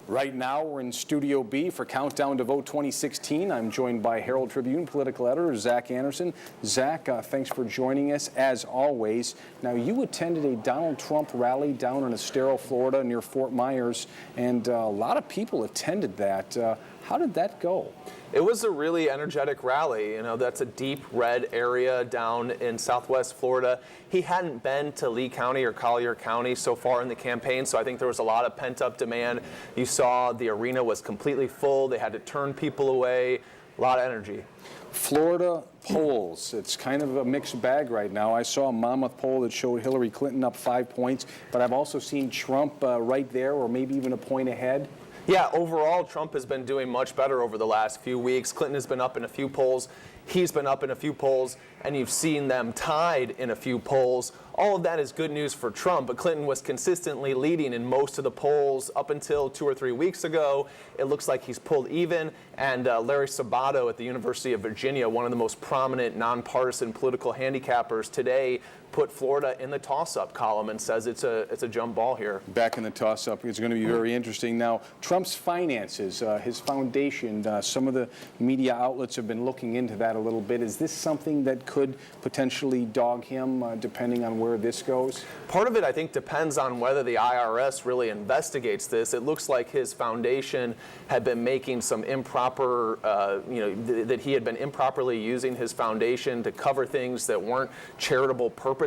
Right now, we're in Studio B for Countdown to Vote 2016. I'm joined by Herald Tribune political editor Zach Anderson. Zach, thanks for joining us, as always. Now, you attended a Donald Trump rally down in Estero, Florida, near Fort Myers, and a lot of people attended that. How did that go? It was a really energetic rally. You know, that's a deep red area down in southwest Florida. He hadn't been to Lee County or Collier County so far in the campaign, so I think there was a lot of pent-up demand. You saw the arena was completely full. They had to turn people away. A lot of energy. Florida polls, it's kind of a mixed bag right now. I saw a Monmouth poll that showed Hillary Clinton up 5 points, but I've also seen Trump right there, or maybe even a point ahead. Yeah, overall, Trump has been doing much better over the last few weeks. Clinton has been up in a few polls. He's been up in a few polls, and you've seen them tied in a few polls. All of that is good news for Trump, but Clinton was consistently leading in most of the polls up until 2 or 3 weeks ago. It looks like he's pulled even, and Larry Sabato at the University of Virginia, one of the most prominent nonpartisan political handicappers today, put Florida in the toss-up column and says it's a jump ball here. Back in the toss-up, it's going to be very interesting. Now, Trump's finances, his foundation, some of the media outlets have been looking into that a little bit. Is this something that could potentially dog him, depending on where this goes? Part of it, I think, depends on whether the IRS really investigates this. It looks like his foundation had been making some improper, that he had been improperly using his foundation to cover things that weren't charitable purposes.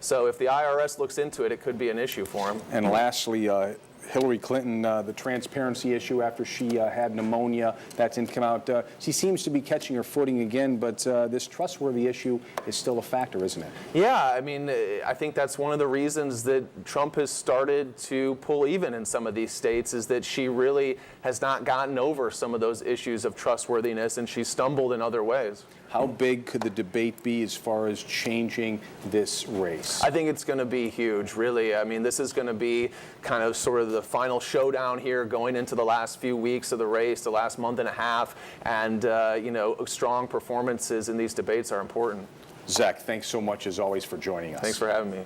So if the IRS looks into it, it could be an issue for him. And lastly, Hillary Clinton, the transparency issue after she had pneumonia, that didn't come out. She seems to be catching her footing again, but this trustworthy issue is still a factor, isn't it? Yeah, I mean, I think that's one of the reasons that Trump has started to pull even in some of these states, is that she really has not gotten over some of those issues of trustworthiness, and she's stumbled in other ways. How big could the debate be as far as changing this race? I think it's going to be huge, really. I mean, this is going to be kind of sort of the final showdown here going into the last few weeks of the race, the last month and a half, and, strong performances in these debates are important. Zach, thanks so much, as always, for joining us. Thanks for having me.